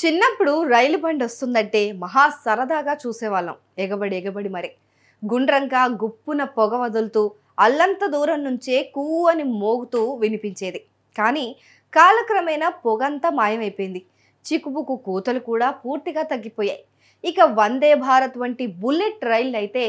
చిన్నప్పుడు రైలు బండి వస్తుందంటే మహా సరదాగా చూసేవాళ్ళం. ఎగబడి ఎగబడి మరి గుండ్రంగా గుప్పున పొగ వదులుతూ అల్లంత దూరం నుంచే కూ అని మోగుతూ వినిపించేది. కానీ కాలక్రమేణా పొగంతా మాయమైపోయింది. చిక్కుబుకు కూతలు కూడా పూర్తిగా తగ్గిపోయాయి. ఇక వందే భారత్ వంటి బుల్లెట్ రైళ్ళు అయితే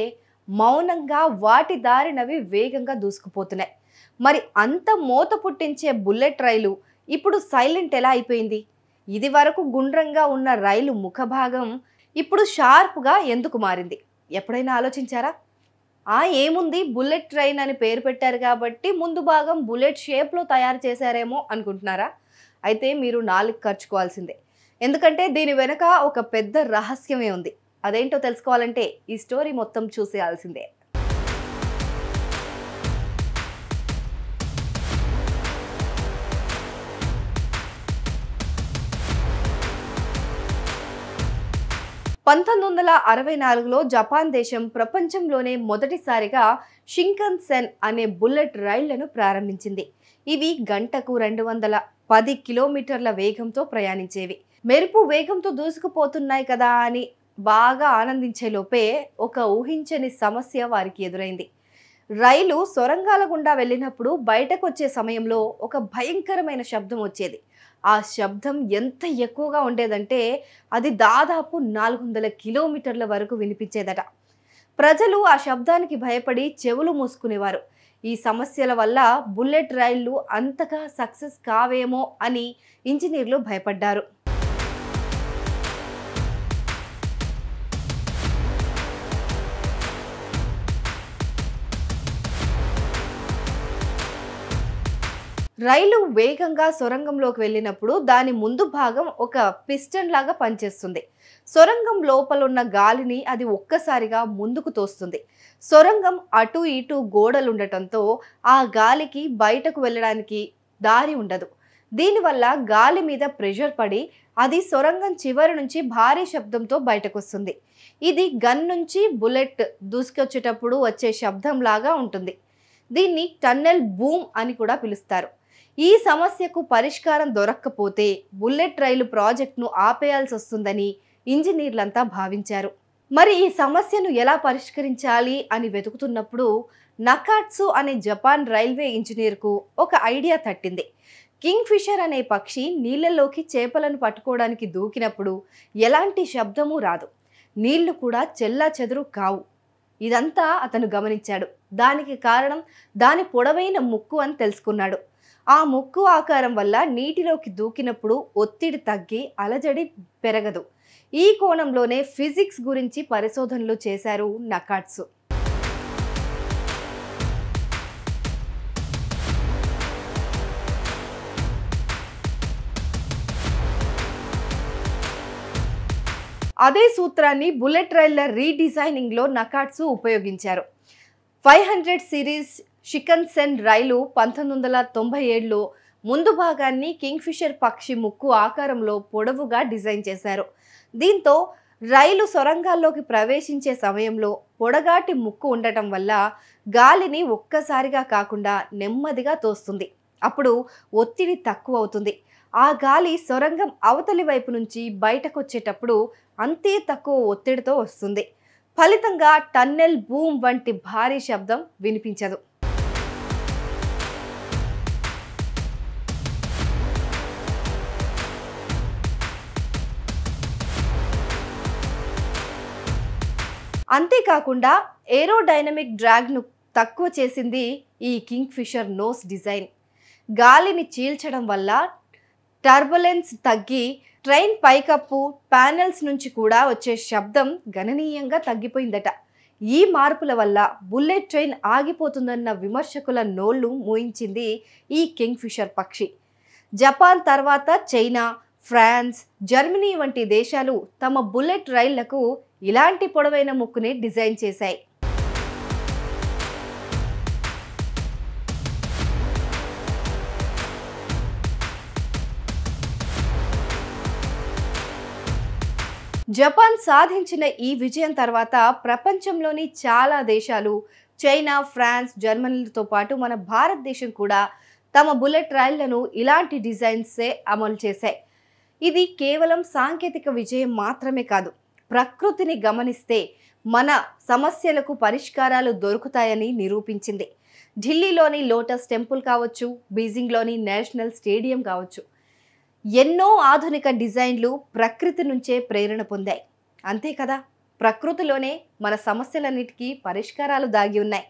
మౌనంగా వాటి దారినవి వేగంగా దూసుకుపోతున్నాయి. మరి అంత మోత పుట్టించే బుల్లెట్ రైలు ఇప్పుడు సైలెంట్ ఎలా అయిపోయింది? ఇది వరకు గుండ్రంగా ఉన్న రైలు ముఖభాగం ఇప్పుడు షార్ప్గా ఎందుకు మారింది? ఎప్పుడైనా ఆలోచించారా? ఏముంది, బుల్లెట్ ట్రైన్ అని పేరు పెట్టారు కాబట్టి ముందు భాగం బుల్లెట్ షేప్లో తయారు చేశారేమో అనుకుంటున్నారా? అయితే మీరు నాలుగు ఖర్చుకోవాల్సిందే. ఎందుకంటే దీని వెనక ఒక పెద్ద రహస్యమే ఉంది. అదేంటో తెలుసుకోవాలంటే ఈ స్టోరీ మొత్తం చూసేయాల్సిందే. 1964లో జపాన్ దేశం ప్రపంచంలోనే మొదటిసారిగా షింకన్సెన్ అనే బుల్లెట్ రైళ్లను ప్రారంభించింది. ఇవి గంటకు 210 కిలోమీటర్ల వేగంతో ప్రయాణించేవి. మెరుపు వేగంతో దూసుకుపోతున్నాయి కదా అని బాగా ఆనందించే లోపే ఒక ఊహించని సమస్య వారికి ఎదురైంది. రైలు సొరంగాల గుండా వెళ్ళినప్పుడు బయటకు వచ్చే సమయంలో ఒక భయంకరమైన శబ్దం వచ్చేది. ఆ శబ్దం ఎంత ఎక్కువగా ఉండేదంటే అది దాదాపు 400 కిలోమీటర్ల వరకు వినిపించేదట. ప్రజలు ఆ శబ్దానికి భయపడి చెవులు మూసుకునేవారు. ఈ సమస్యల వల్ల బుల్లెట్ రైళ్లు అంతగా సక్సెస్ కావేమో అని ఇంజనీర్లు భయపడ్డారు. రైలు వేగంగా సొరంగంలోకి వెళ్ళినప్పుడు దాని ముందు భాగం ఒక పిస్టన్ లాగా పనిచేస్తుంది. సొరంగం లోపల ఉన్న గాలిని అది ఒక్కసారిగా ముందుకు తోస్తుంది. సొరంగం అటు ఇటు గోడలుండటంతో ఆ గాలికి బయటకు వెళ్ళడానికి దారి ఉండదు. దీనివల్ల గాలి మీద ప్రెషర్ పడి అది సొరంగం చివరి నుంచి భారీ శబ్దంతో బయటకు వస్తుంది. ఇది గన్ నుంచి బుల్లెట్ దూసుకొచ్చేటప్పుడు వచ్చే శబ్దం లాగా ఉంటుంది. దీన్ని టన్నెల్ బూమ్ అని కూడా పిలుస్తారు. ఈ సమస్యకు పరిష్కారం దొరక్కపోతే బుల్లెట్ రైలు ప్రాజెక్టును ఆపేయాల్సి వస్తుందని ఇంజనీర్లంతా భావించారు. మరి ఈ సమస్యను ఎలా పరిష్కరించాలి అని వెతుకుతున్నప్పుడు నకాట్సు అనే జపాన్ రైల్వే ఇంజనీర్కు ఒక ఐడియా తట్టింది. కింగ్ ఫిషర్ అనే పక్షి నీళ్లలోకి చేపలను పట్టుకోవడానికి దూకినప్పుడు ఎలాంటి శబ్దమూ రాదు. నీళ్లు కూడా చెల్లాచెదురు కావు. ఇదంతా అతను గమనించాడు. దానికి కారణం దాని పొడవైన ముక్కు అని తెలుసుకున్నాడు. ఆ ముక్కు ఆకారం వల్ల నీటిలోకి దూకినప్పుడు ఒత్తిడి తగ్గి అలజడి పెరగదు. ఈ కోణంలోనే ఫిజిక్స్ గురించి పరిశోధనలు చేశారు నకాట్సు. అదే సూత్రాన్ని బుల్లెట్ రైళ్ల రీడిజైనింగ్లో నకాట్సు ఉపయోగించారు. 500 సిరీస్ షికన్సెన్ రైలు 1997లో ముందు భాగాన్ని కింగ్ ఫిషర్ పక్షి ముక్కు ఆకారంలో పొడవుగా డిజైన్ చేశారు. దీంతో రైలు సొరంగాల్లోకి ప్రవేశించే సమయంలో పొడగాటి ముక్కు ఉండటం వల్ల గాలిని ఒక్కసారిగా కాకుండా నెమ్మదిగా తోస్తుంది. అప్పుడు ఒత్తిడి తక్కువ అవుతుంది. ఆ గాలి సొరంగం అవతలి వైపు నుంచి బయటకు వచ్చేటప్పుడు అంతే తక్కువ ఒత్తిడితో వస్తుంది. ఫలితంగా టన్నెల్ బూమ్ వంటి భారీ శబ్దం వినిపించదు. అంతేకాకుండా ఏరోడైనమిక్ డ్రాగ్ను తక్కువ చేసింది ఈ కింగ్ ఫిషర్ నోస్ డిజైన్. గాలిని చీల్చడం వల్ల టర్బులెన్స్ తగ్గి ట్రైన్ పైకప్పు ప్యానెల్స్ నుంచి కూడా వచ్చే శబ్దం గణనీయంగా తగ్గిపోయిందట. ఈ మార్పుల వల్ల బుల్లెట్ ట్రైన్ ఆగిపోతుందన్న విమర్శకుల నోళ్లు మూయించింది ఈ కింగ్ ఫిషర్ పక్షి. జపాన్ తర్వాత చైనా, ఫ్రాన్స్, జర్మనీ వంటి దేశాలు తమ బుల్లెట్ రైళ్లకు ఇలాంటి పొడవైన ముక్కుని డిజైన్ చేశాయి. జపాన్ సాధించిన ఈ విజయం తర్వాత ప్రపంచంలోని చాలా దేశాలు చైనా, ఫ్రాన్స్, జర్మనీలతో పాటు మన భారతదేశం కూడా తమ బుల్లెట్ రైళ్లను ఇలాంటి డిజైన్సే అమలు చేశాయి. ఇది కేవలం సాంకేతిక విజయం మాత్రమే కాదు, ప్రకృతిని గమనిస్తే మన సమస్యలకు పరిష్కారాలు దొరుకుతాయని నిరూపించింది. ఢిల్లీలోని లోటస్ టెంపుల్ కావచ్చు, బీజింగ్లోని నేషనల్ స్టేడియం కావచ్చు, ఎన్నో ఆధునిక డిజైన్లు ప్రకృతి నుంచే ప్రేరణ పొందాయి. అంతే కదా, ప్రకృతిలోనే మన సమస్యలన్నిటికీ పరిష్కారాలు దాగి ఉన్నాయి.